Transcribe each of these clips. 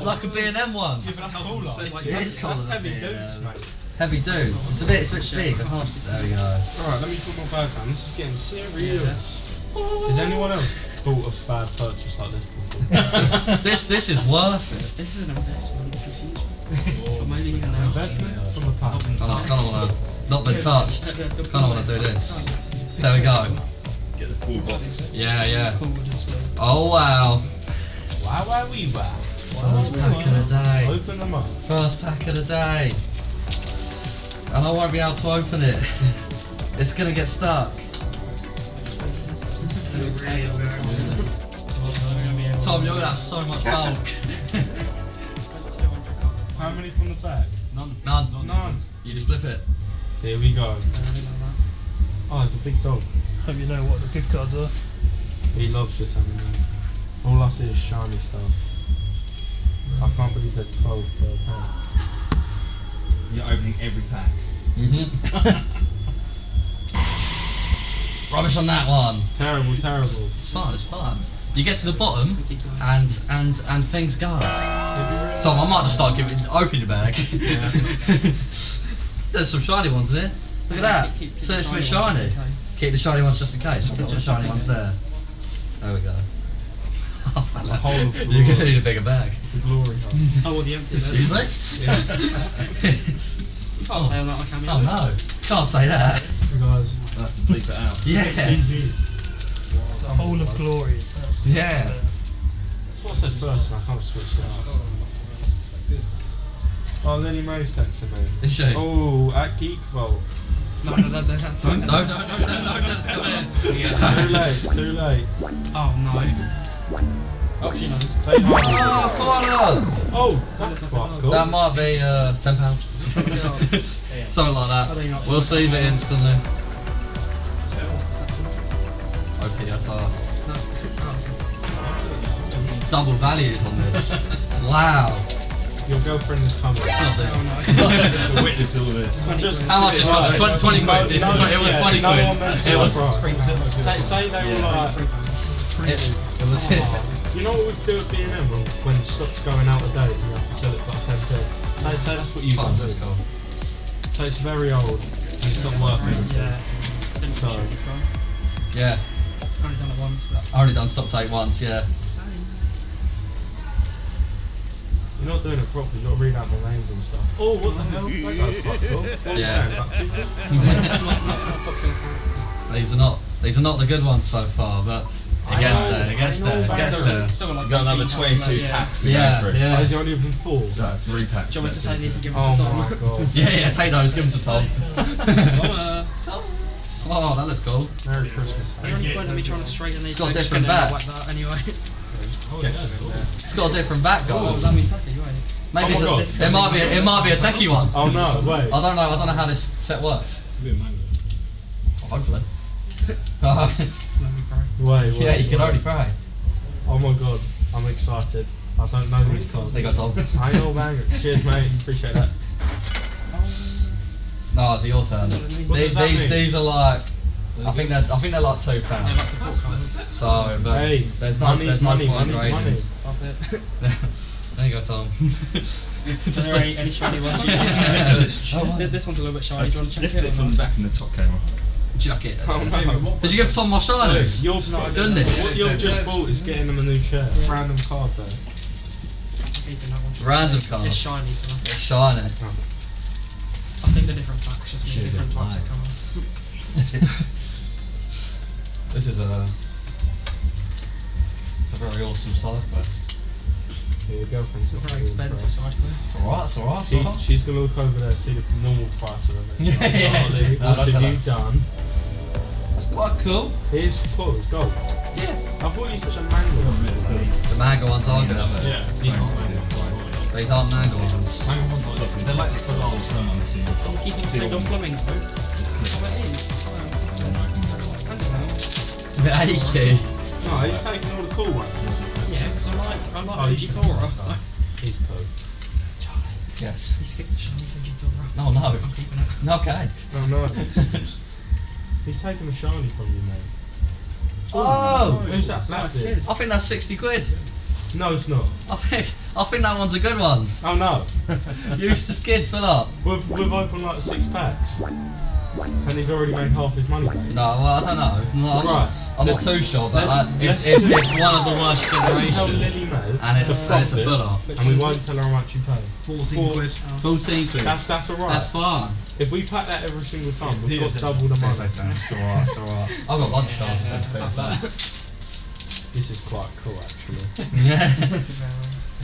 like a B&M one. Yeah, but that's cooler. That's heavy dudes, mate. Heavy dudes. It's a bit big. I can't. There we go. Alright, let me put my bag down. This is getting serious. Has anyone else thought of bad purchase like this before? this is worth it. This is an investment for the future. Maybe An investment from the past. I kind of want to. Not been touched. Kind of want to do this. There we go. Get the full box. Yeah. Oh wow. Wow, wow. First pack of the day. Open them up. First pack of the day. And I won't be able to open it. It's gonna get stuck. Tom, you're gonna have so much bulk. How many from the back? None. You just flip it. Here we go. Oh, it's a big dog. Hope you know what the good cards are. He loves this animal. All I see is shiny stuff. I can't believe there's 12 per pack. You're opening every pack. Rubbish on that one. Terrible. It's fun. You get to the bottom and things go. Tom, I might just start open your bag. Yeah. There's some shiny ones in here. Look at that. So it's a bit shiny. Keep the shiny ones just in case. I'll put all the shiny ones there. There we go. The whole of You're gonna need a bigger bag. the glory hole. Oh, the empty. Excuse me? Can't say I'm not a cameo. Oh no. Can't say that. You guys. I'll have to bleep it out. Yeah. It's the whole of glory. Yeah. That's what I said first and I can't switch that up. Oh, Lily May's texting me. Is she? Oh, at GeekVault. No, that's it. Don't tell us to come in. Too late. Oh no. Oh, she knows. Say hi. Oh, come on. Oh, that's quite cool. That might be £10. Something like that. We'll save it instantly. OPFR. Double values on this. Wow. Your girlfriend is coming. We'll witness all this. How much is it? 20 quid. It was 20 quid. It was. Say they were like. It was it. You know what we do at B&M when stock's going out of date and you have to sell it for like 10p? Say that's what you've done. That's cool. So it's very old and it's not worth it. Yeah. So, Yeah. Only done it once. But I only done stock take once, yeah. you're not doing it properly, you've got to read out the names and stuff. Oh, what the hell? That guy's quite cool. What are you saying, about 2? These are not the good ones so far, but it gets there. It gets there. It gets there. You've got another 22 packs to go Yeah, through. Oh, yeah. has he only been 4? No, 3 packs. do you want me to take these and give them Oh to Tom? my god. Yeah. Take those. Give them to Tom. Oh, that looks cool. Merry Christmas. There's only point in me trying to straighten these. It's got a legs, different gonna back. Like that anyway. It's got a different back, guys. That means nothing, right? Maybe Oh my it's it might be a techie one. Oh no, wait. I don't know how this set works. Hopefully. Let me pray. Wait. Yeah, you can only pray. Oh my god, I'm excited. I don't know these cards. There you go, Tom. I know, man. Cheers, mate. Appreciate that. No, it's your turn. What does that mean? These are like, I think they're like £2. Yeah, that's the best ones. So, but Hey, there's no money's point money. in Money's grading. money. That's it. There you go, Tom. Just any shiny ones. This one's a little bit shiny. Do you want to check Lift it from the back in the top camera. Chuck it. Oh no. Did you give Tom my shinies? What Goodness. you've just bought is getting them a new chair. Random card there. Random It's cards. shiny, so It's shiny. I think they're different packs, just mean different types of cards. This is a very awesome side quest. Yeah, your girlfriend's not Very expensive side quest. It's alright. She's going to look over there, see the normal price of it. Yeah, yeah. Charlie, No, what don't have tell you her. done? That's quite cool. It is cool, it's gold. Yeah. I thought you said the mango. The mango ones are good. Yeah. These aren't mango ones. They're like full on someone's here. I'm keeping food on flamingo. Oh, it is. A bit achy. No, he's taking all the cool ones. Yeah, because I like Fujitora, so. He's Poe. Yes. He skipped the shiny Fujitora. No, no. I'm keeping it. Okay. Oh no. He's taking a shiny from you, mate. Oh! Who's that? Black dude? I think that's 60 quid. No, it's not. I I think that one's a good one. Oh no. Use the skid, fill up. We've opened like 6 packs. And he's already made half his money back. No, well, I don't know. No, I'm not too sure, but it's one of the worst Let's tell generation. Lily May And it's a fill up. and we won't tell her how much you pay. 14 quid. 14 quid. That's alright. That's fine. If we pack that every single time, we've got Peter's double the money. It's alright, it's alright. I've got lunch cards to send to This is quite cool actually. Yeah.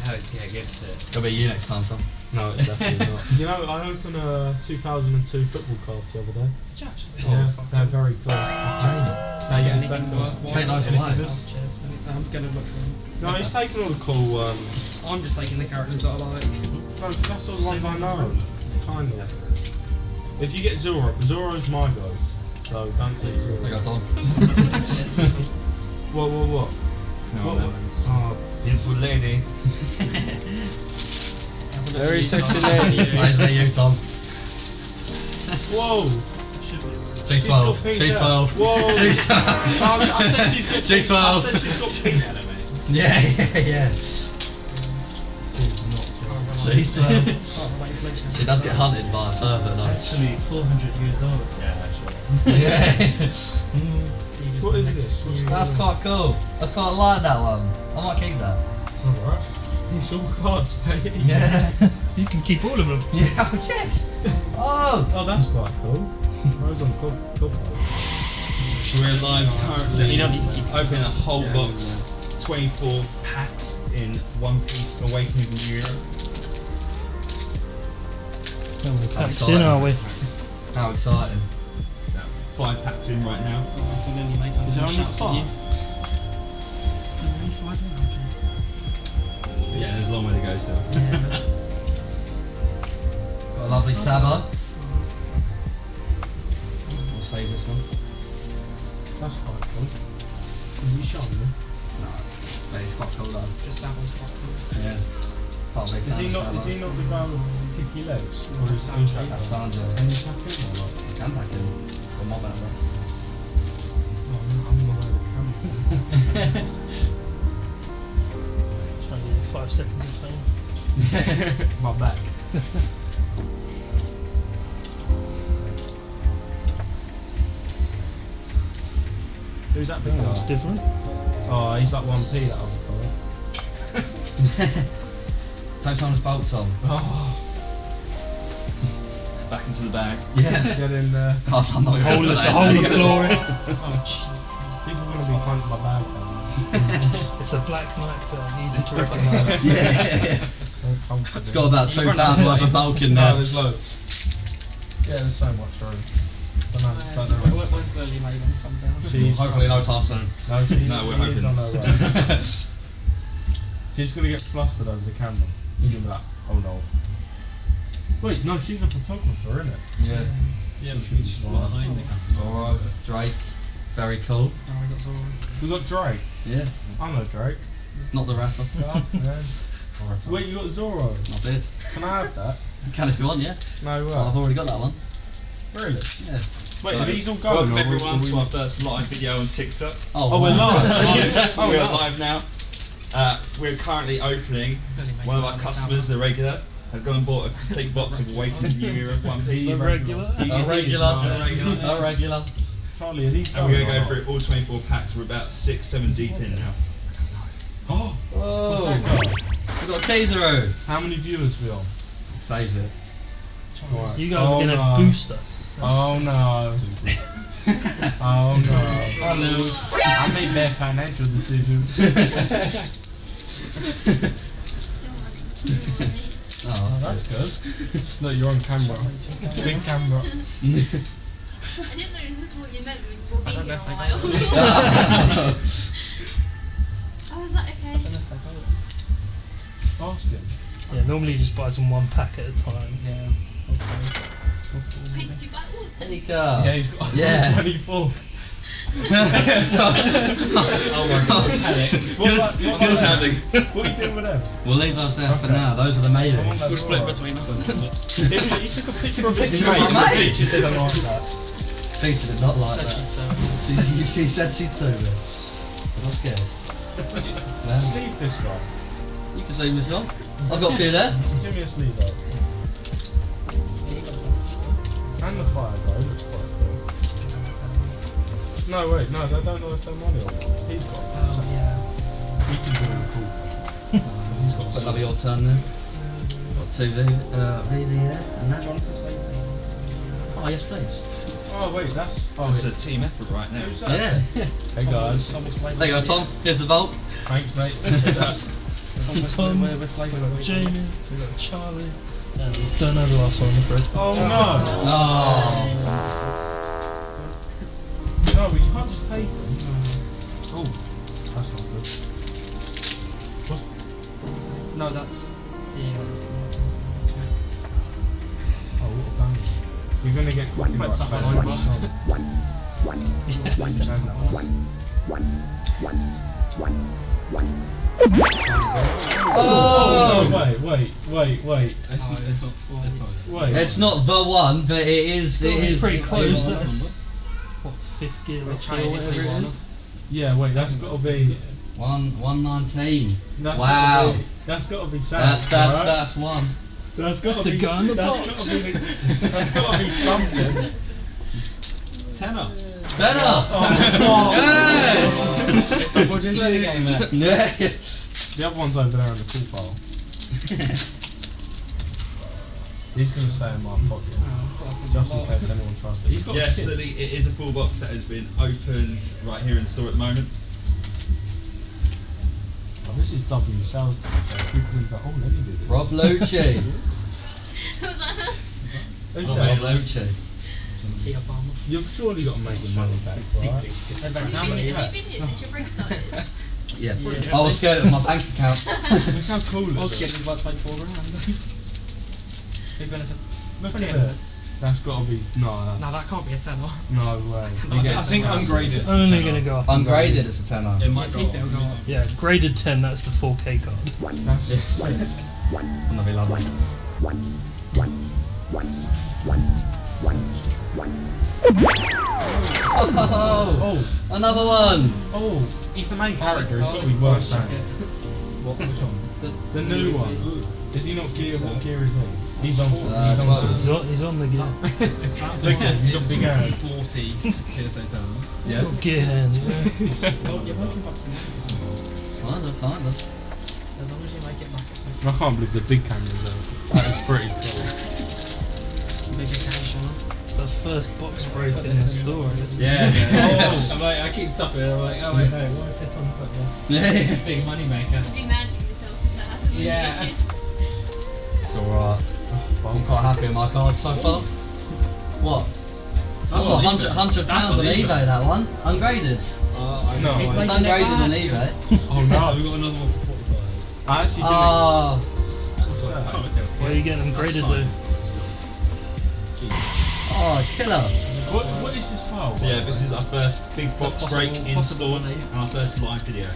Oh, it's good shit. It'll be you next time, Tom. No, it's definitely not. You know, I opened a 2002 football cards the other day. Yeah, they're very cool. Take those away. Cheers. I'm gonna look for them. No, he's taking all the cool I'm just taking the characters that I like. no, that's all the ones I know. Kind of. If you get Zoro's my go. So don't take I Zoro. got Tom. What? No, What? that's Oh, beautiful lady. very sexy lady. Nice to meet you, Tom. Whoa! She's got 12. pink She's hair. 12. Whoa! She's 12. I said she's got She's 12. I said she's got pink hair, mate. Yeah. She's 12. She does get hunted by a pervert, though. Actually, 400 years old. Yeah, actually. Yeah. What is this? That's quite cool. I quite like that one. I might keep that. Alright. These all cards, mate. Yeah. You can keep all of them. Yeah, yes. Oh. Oh, that's quite cool. Those are cool. We're live currently. You don't need to keep opening a whole box, 24 packs in One Piece Awakening in Europe. Packs in, are we? How exciting. 5 packs in right now. So then you make Is there only 5? Yeah, there's a long way to go still. Got a lovely Sabo. We'll save this one. That's quite cool. Is he shiny? No, but it's quite cool though. Just samples. Yeah. Quite a big Is fan he of not Sabo. the guy with kicky legs? Or is he That's Sandra. Can you pack him or not? You can pack him. Or not better. Oh, I'm not aware of the camera. Trying to give you 5 seconds of fame. My back. Who's that big guy? Looks different. Oh, he's like 1p, that other guy. Take someone's bolt, Tom. Oh, Back into the bag. Yeah. get in there. I'm not The going whole for of, that. the whole of glory. People are going to be hunting my bag down. It's a black Mac bag, easy to recognise. Yeah. It's got about £2 worth of bulk in No, there. there's loads. Yeah, there's so much room. Don't know. When's the early maiden come down? She's Hopefully no time soon. No, she, No, we're she is hoping. on her way. She's going to get flustered over the camera. She'll be like, oh no. Wait, no, she's a photographer, isn't it? Yeah. Yeah, but she's behind the camera. Alright, Drake. Very cool. Oh, we got Zoro. We got Drake. Yeah. I know Drake. Not the rapper. Yeah, man. Wait, you got Zoro? Not bid. Can I have that? You can if you want, yeah. No way. I've already got that one. Really? Yeah. Wait, are these all going? Welcome or everyone we- to our first live video on TikTok. Oh, we're live. Oh, we are wow. live now. We're currently opening. One of our customers, the regular, has gone and bought a complete box of Awakening New Year of One Piece. The regular. He- A he is regular. nice. A regular. Charlie, are these And we're going going to go through all 24 packs. We're about 6-7 deep in now. Oh, what's Whoa. that guy? We've got a Kazero. How many viewers we on? Saves it. Right. You guys are going to no. boost us. Oh no. Oh no. I made bad financial decisions. Oh, Oh, that's good. Look, you're on camera. Big camera. I didn't know this was what you meant when you were I being don't know here a if they while. got I was like, okay. Ask him. Yeah, normally he just buys them 1 pack at a time. Yeah. Wait, did you buy all of them? Nika. Yeah, he's got Yeah. 24. Oh my god. Good having. What are you doing with them? We'll leave those there for now. Those are the maidens. We'll split between us. He took a picture of his Picture of mate. my The mate. teacher didn't like that. Teacher did not like that. Said She said she'd sue me. I'm not scared. Yeah. Sleeve this guy. You can save me if you want. I've got a few there. Give me a sleeve though. And the fire guy looks quite cool. No, wait, no, they don't know if they're money or not. He's got He can do it cool. He's got a But that'll be your turn then. Got 2 VV there, and that. Oh, yes, please. Oh, wait, that's. Oh, It's a team effort right now. who's that? Yeah. Hey guys. There you go, Tom. Here's the bulk. Thanks, mate. Tom, We're slaving we've got away. Jamie, we've got Charlie, and we don't know the last one, I'm afraid. Oh no! Oh. No, we can't just take them. Oh, that's not good. No, that's. Yeah, that's the one. Oh, what a bang. We're gonna get copyright that back. behind Oh! No, wait. It's not. Wait. It's not the one, but it is. It is pretty close. That's what, 5th gear or trying whatever to it one. is. Yeah, wait, that's gotta be. 119. That's Wow. Gotta be, that's gotta be sad. That's one. That's That's gotta the be. guy in the that's box. That's gotta be something. Tenner. Tenner. Yes. Yeah. The other one's over there in the cool file. He's gonna stay in my pocket, just in case anyone trusts it. He's got Yes, a kit. Lily, it is a full box that has been opened right here in store at the moment. Oh, this is W sales day. People will go, oh, let me do this. Rob Lucci. Was that her? Who's Rob that? Lucci. You've surely got to make your money back, right? Have you been here since your break started? Yeah. I was scared of my bank account. Look how cool it I was is. getting about like £4 grand. Big benefit. Look at 20 it. minutes. That's got to be, no, that's, No, that can't be a tenner. no way. I think ungraded. It's only going to go up. Ungraded is a tenner. It might go Keep it, up. it'll go up. Yeah, graded 10, that's the 4K card. That's sick. That'll be lovely. Oh, another one. Oh, he's the main character, he's got to be worth saying. Which one? The new one. Is he not gear? What gear is he? He's on. He's on the gear. Look at him, he's got big hands. 40 PSA Tenner. He's got gear hands, yeah. Kind of. As long as you make it back at some I can't believe the big cameras though. That is pretty cool. big occasion. It's our first box break in the store. Yeah. Oh. I'm like, I keep stopping. I'm like, oh wait, no. What if this one's got the Yeah. big money maker? You'd be mad at yourself if that happened. Yeah. It's alright. I'm quite happy with my cards so far. What? That's what, £100 That's on on eBay, eBay. that one. Ungraded. No. It's making it ungraded back. on eBay. Oh no. We've got another one for 45. I actually didn't. Oh, Where are you getting them graded though? oh, killer. What is this file? So yeah, this is our first big box break in possible store money. and our first live video.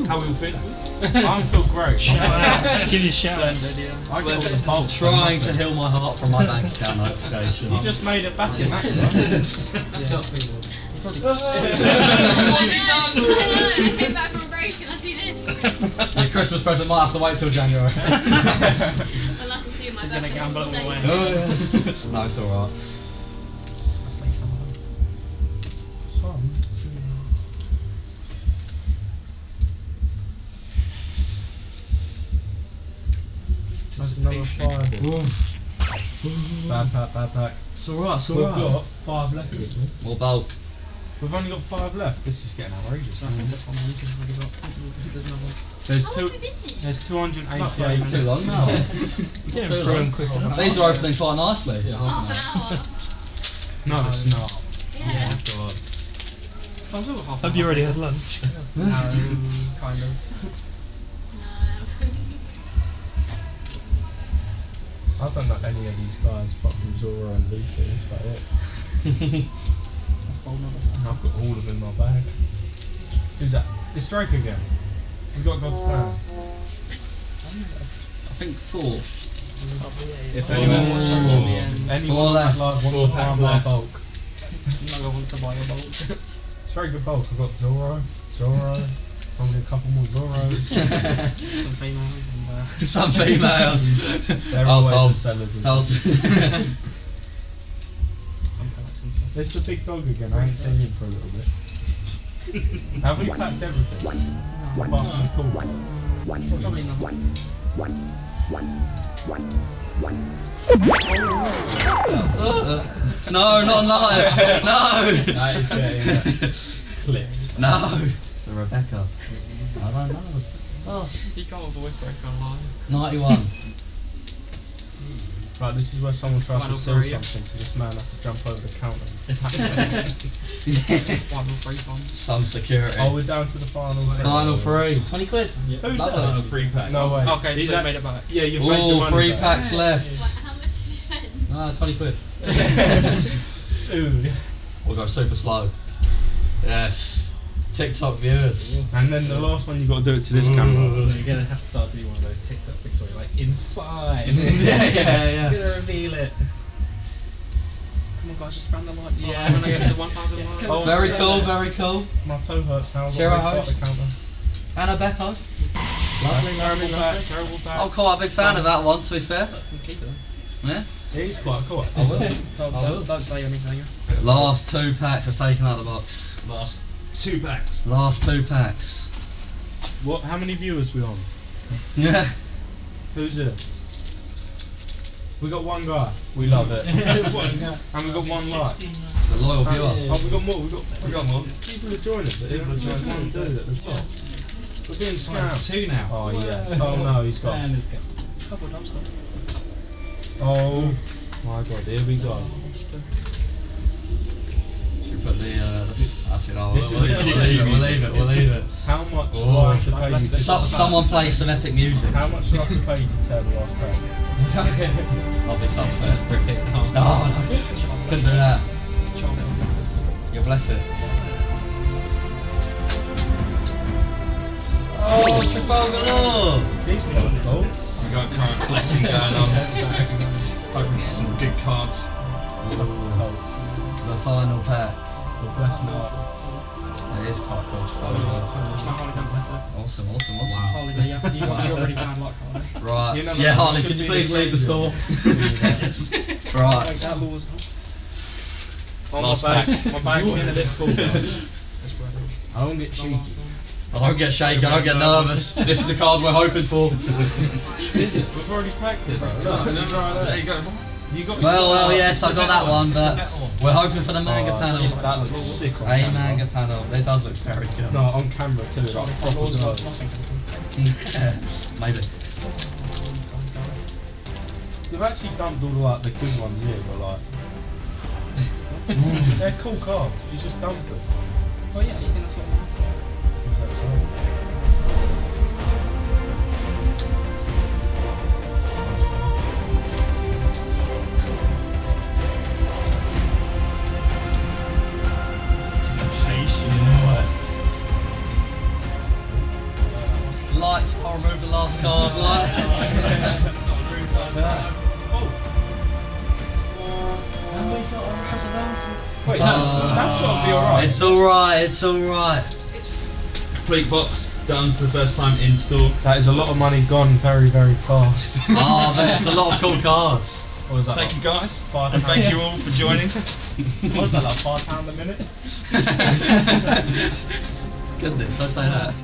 How we all feel? I feel great. Shout-outs. Give you shout-outs. Splendid, yeah. I got the bulk. Trying to heal my heart from my bank account notifications. You just made it back in that one. I know, I came back from break and I see this. Your Christmas present might have to wait till January. I'm lucky for you, my He's gonna back gamble was it all away. Oh, yeah. No, it's alright. Let's leave some of them. Some. That's another 5. Bad pack. It's alright, it's We've got 5 left. haven't we? More bulk. We've only got 5 left. This is getting outrageous. That's this one we've already got. There's another one. There's How long have we been here? There's 288 Too long now. Getting Too through long. them quick enough. These are opening quite nicely. Half an hour. No, it's not. Yeah. I was over half Have you already had lunch? No, kind of. I don't know any of these guys apart from Zora and Luffy. That's about it. And I've got all of them in my bag. Who's that? It's Drake again. We've got God's plan. I think 4. If Anyone anyone wants to wants watch to the end. Anyone that wants to 4 buy packs my left. bulk. No one wants to buy a bolt. It's very good bulk. I've got Zoro, Probably a couple more Zoros. Some females and Some females. They're I'll always tell- the sellers. I'll some pellets and stuff. It's the big dog again. I ain't seen him for a little bit. Have we packed everything? Apart from the cool ones. Probably not. No, not live. No. That is getting clipped. No. So Rebecca. I don't know. Oh. You can't voice break online. 91. Right, this is where someone tries Final to sell three. something, so this man has to jump over the counter. Final three bombs. Some security. Oh, we're down to the final. Final 3. 20 quid. Who's Lovely. that? Final 3 packs. No way. Okay, Is so that- you made it back. Yeah, you've made your All money 3 back. packs left. How much did you spend? 20 quid. Ooh. We'll go super slow. Yes. TikTok viewers. And then the last one, you got to do it to this camera. You're gonna have to start doing one of those TikTok things where you're like, in 5. Yeah. You're gonna reveal it. Come on, guys, just spam the like. Yeah. When I get to 1,000 likes. Oh, Very cool, very cool. My toe hurts now. I've Share got our to restart the counter. Anna Beppo. Lovely, Terrible lovely, pack, lovely. terrible pack. I'm quite a big fan of that one, to be fair. Keep it. Yeah. It is quite cool. I will. Don't say anything. Last 2 packs are taken out of the box. Last 2 packs. Last 2 packs. What? How many viewers we on? Yeah. Who's it? We got one guy. We love it. And we got one like. The loyal viewer. Oh, we got more. We got more. people are joining us, but it was just one dude at the top. We're being It's scammed. 2 now. Oh yes. Oh no, he's got. And it's got. Couple dumpster. Oh my god, here we go. Should we put the actually no, This is a we'll cute leave it, we'll music. leave it, we'll leave it. How much do Oh. I have to pay you? Someone play some epic music. How much do I have to pay you to tear the last pack? Lovely sunset. Just rip it in half. No, no, couldn't do that. You bless it. Oh, Trafalgar! These guys are cool. We've got current blessing going on. Hoping to get some good cards. The final pack. Well, bless you up. It is quite cool. Awesome, awesome, awesome. Harley, yeah, you're already bad luck, Harley. Right. You know, Yeah, this Harley, could can you be please the leave the store? Right. Like that laws. Oh, Last my bag's getting a bit full. I don't get cheeky. I don't get shaky, I don't get nervous. This is the card we're hoping for. Is it? We've already packed it. There you go. You got Well, yes, I got that one, but we're hoping for the manga panel. That looks sick on A camera. manga panel. It does look very good. No, on camera too. Like proper good. Maybe. They've actually dumped all like the good ones here, but like they're cool cards. You just dump them. Oh yeah, you think that's what I'm Is that so? Lights, I'll remove the last card. Light. And we got unprecedented. Wait, that's got to be alright. It's alright, it's alright. Complete box done for the first time in store. That is a lot of money gone very, very fast. Oh, but it's a lot of cool cards. What was that? Thank you guys. £5. And thank you all for joining. What was that, like £5 a minute? Goodness, don't say that.